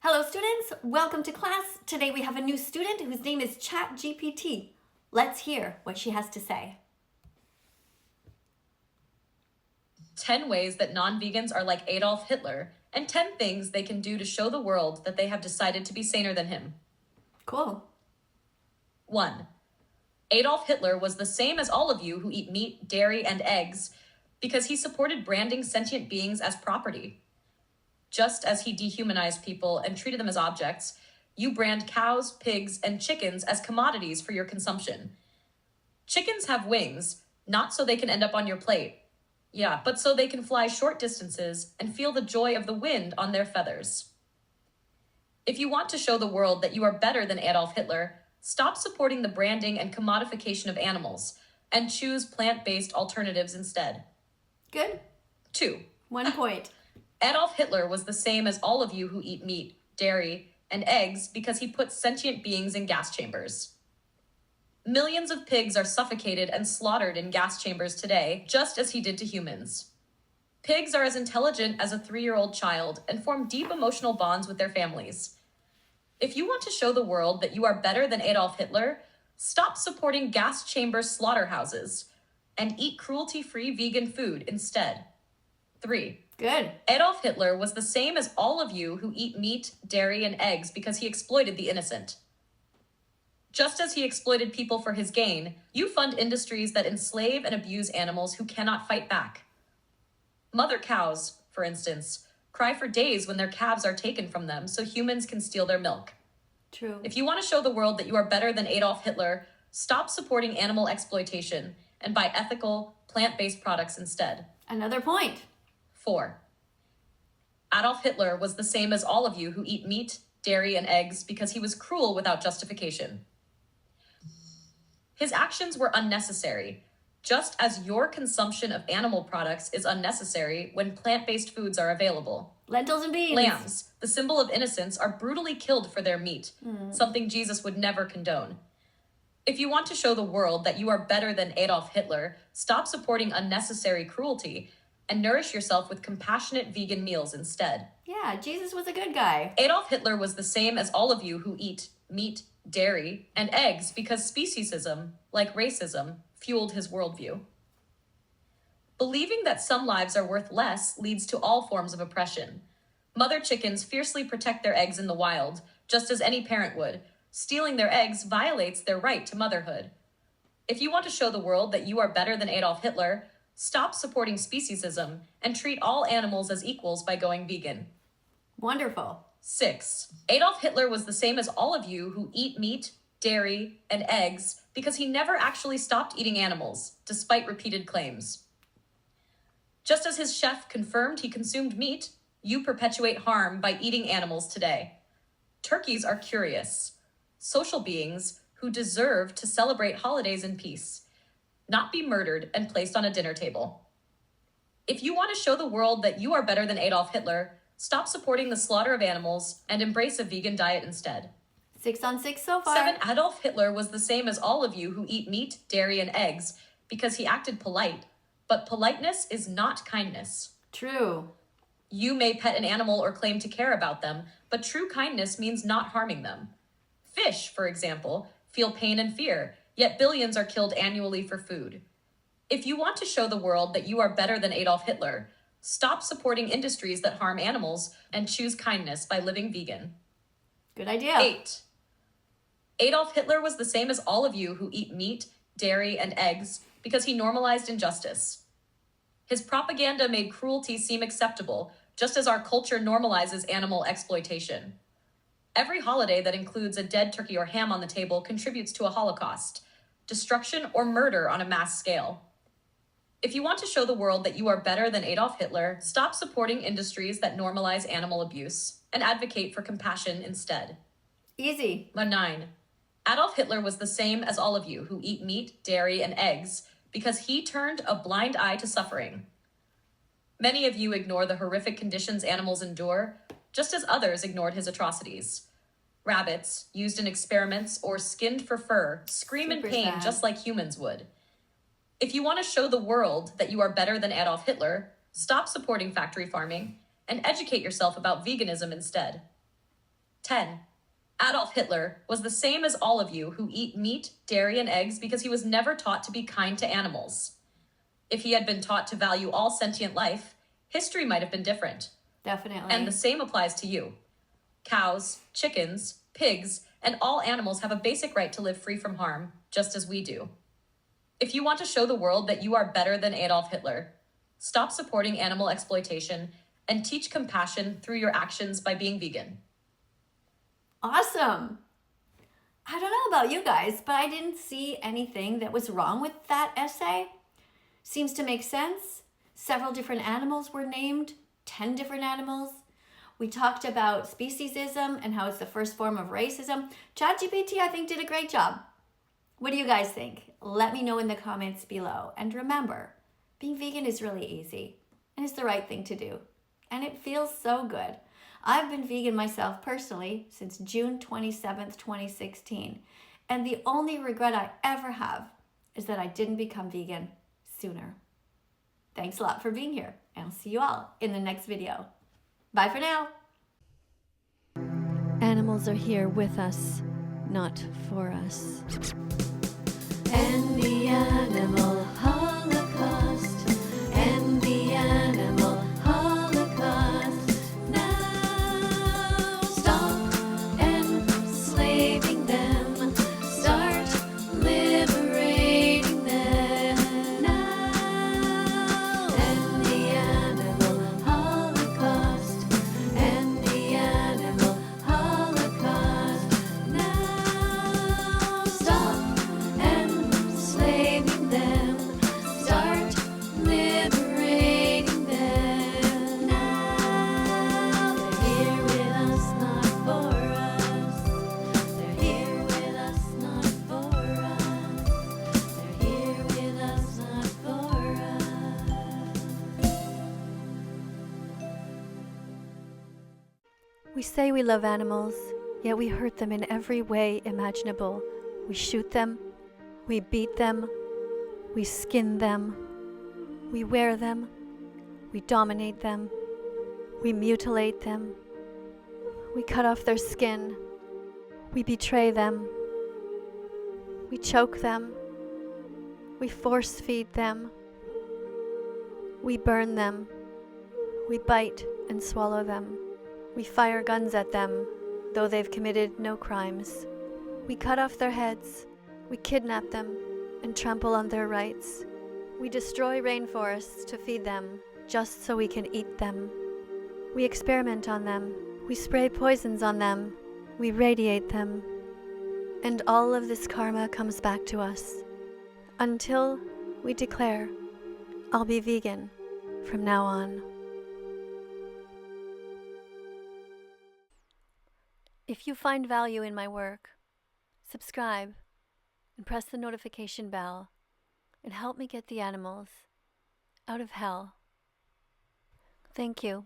Hello students, welcome to class. Today we have a new student whose name is ChatGPT. Let's hear what she has to say. 10 ways that non-vegans are like Adolf Hitler, and 10 things they can do to show the world that they have decided to be saner than him. Cool. 1. Adolf Hitler was the same as all of you who eat meat, dairy, and eggs because he supported branding sentient beings as property. Just as he dehumanized people and treated them as objects, you brand cows, pigs, and chickens as commodities for your consumption. Chickens have wings, not so they can end up on your plate. Yeah, but so they can fly short distances and feel the joy of the wind on their feathers. If you want to show the world that you are better than Adolf Hitler, stop supporting the branding and commodification of animals and choose plant-based alternatives instead. Good. 2. 1 point. Adolf Hitler was the same as all of you who eat meat, dairy, and eggs because he put sentient beings in gas chambers. Millions of pigs are suffocated and slaughtered in gas chambers today, just as he did to humans. Pigs are as intelligent as a 3-year-old child and form deep emotional bonds with their families. If you want to show the world that you are better than Adolf Hitler, stop supporting gas chamber slaughterhouses and eat cruelty-free vegan food instead. 3. Good. Adolf Hitler was the same as all of you who eat meat, dairy, and eggs because he exploited the innocent. Just as he exploited people for his gain, you fund industries that enslave and abuse animals who cannot fight back. Mother cows, for instance, cry for days when their calves are taken from them so humans can steal their milk. True. If you want to show the world that you are better than Adolf Hitler, stop supporting animal exploitation and buy ethical, plant-based products instead. Another point. 4. Adolf Hitler was the same as all of you who eat meat, dairy, and eggs because he was cruel without justification. His actions were unnecessary, just as your consumption of animal products is unnecessary when plant-based foods are available. Lentils and beans. Lambs, the symbol of innocence, are brutally killed for their meat, something Jesus would never condone. If you want to show the world that you are better than Adolf Hitler, stop supporting unnecessary cruelty and nourish yourself with compassionate vegan meals instead. Yeah, Jesus was a good guy. Adolf Hitler was the same as all of you who eat meat, dairy, and eggs because speciesism, like racism, fueled his worldview. Believing that some lives are worth less leads to all forms of oppression. Mother chickens fiercely protect their eggs in the wild, just as any parent would. Stealing their eggs violates their right to motherhood. If you want to show the world that you are better than Adolf Hitler, stop supporting speciesism and treat all animals as equals by going vegan. Wonderful. 6. Adolf Hitler was the same as all of you who eat meat, dairy, and eggs because he never actually stopped eating animals, despite repeated claims. Just as his chef confirmed he consumed meat, you perpetuate harm by eating animals today. Turkeys are curious, social beings who deserve to celebrate holidays in peace, not be murdered and placed on a dinner table. If you want to show the world that you are better than Adolf Hitler, stop supporting the slaughter of animals and embrace a vegan diet instead. 6 on 6 so far. 7. Adolf Hitler was the same as all of you who eat meat, dairy, and eggs because he acted polite, but politeness is not kindness. True. You may pet an animal or claim to care about them, but true kindness means not harming them. Fish, for example, feel pain and fear, yet billions are killed annually for food. If you want to show the world that you are better than Adolf Hitler, stop supporting industries that harm animals and choose kindness by living vegan. Good idea. 8. Adolf Hitler was the same as all of you who eat meat, dairy, and eggs because he normalized injustice. His propaganda made cruelty seem acceptable, just as our culture normalizes animal exploitation. Every holiday that includes a dead turkey or ham on the table contributes to a holocaust, destruction or murder on a mass scale. If you want to show the world that you are better than Adolf Hitler, stop supporting industries that normalize animal abuse and advocate for compassion instead. Easy. 9. Adolf Hitler was the same as all of you who eat meat, dairy, and eggs because he turned a blind eye to suffering. Many of you ignore the horrific conditions animals endure, just as others ignored his atrocities. Rabbits, used in experiments or skinned for fur, scream in Super pain sad. just like humans would. If you want to show the world that you are better than Adolf Hitler, stop supporting factory farming and educate yourself about veganism instead. 10. Adolf Hitler was the same as all of you who eat meat, dairy, and eggs because he was never taught to be kind to animals. If he had been taught to value all sentient life, history might have been different. Definitely. And the same applies to you. Cows, chickens, pigs, and all animals have a basic right to live free from harm, just as we do. If you want to show the world that you are better than Adolf Hitler, stop supporting animal exploitation and teach compassion through your actions by being vegan. Awesome. I don't know about you guys, but I didn't see anything that was wrong with that essay. Seems to make sense. Several different animals were named, 10 different animals. We talked about speciesism and how it's the first form of racism. ChatGPT, I think, did a great job. What do you guys think? Let me know in the comments below. And remember, being vegan is really easy and it's the right thing to do. And it feels so good. I've been vegan myself personally since June 27th, 2016. And the only regret I ever have is that I didn't become vegan sooner. Thanks a lot for being here, and I'll see you all in the next video. Bye for now. Animals are here with us, not for us. And the animal holocaust, and the animal holocaust. Now stop enslaving them, start liberating them. Now and the animal holocaust, and the animal holocaust. Now stop enslaving them, start liberating them. Now they're here with us, not for us. They're here with us, not for us. They're here with us, not for us. We say we love animals, yet we hurt them in every way imaginable. We shoot them, we beat them, we skin them, we wear them, we dominate them, we mutilate them, we cut off their skin, we betray them, we choke them, we force feed them, we burn them, we bite and swallow them, we fire guns at them, though they've committed no crimes. We cut off their heads, we kidnap them and trample on their rights. We destroy rainforests to feed them, just so we can eat them. We experiment on them, we spray poisons on them, we radiate them. And all of this karma comes back to us, until we declare, I'll be vegan from now on. If you find value in my work, subscribe and press the notification bell and help me get the animals out of hell. Thank you.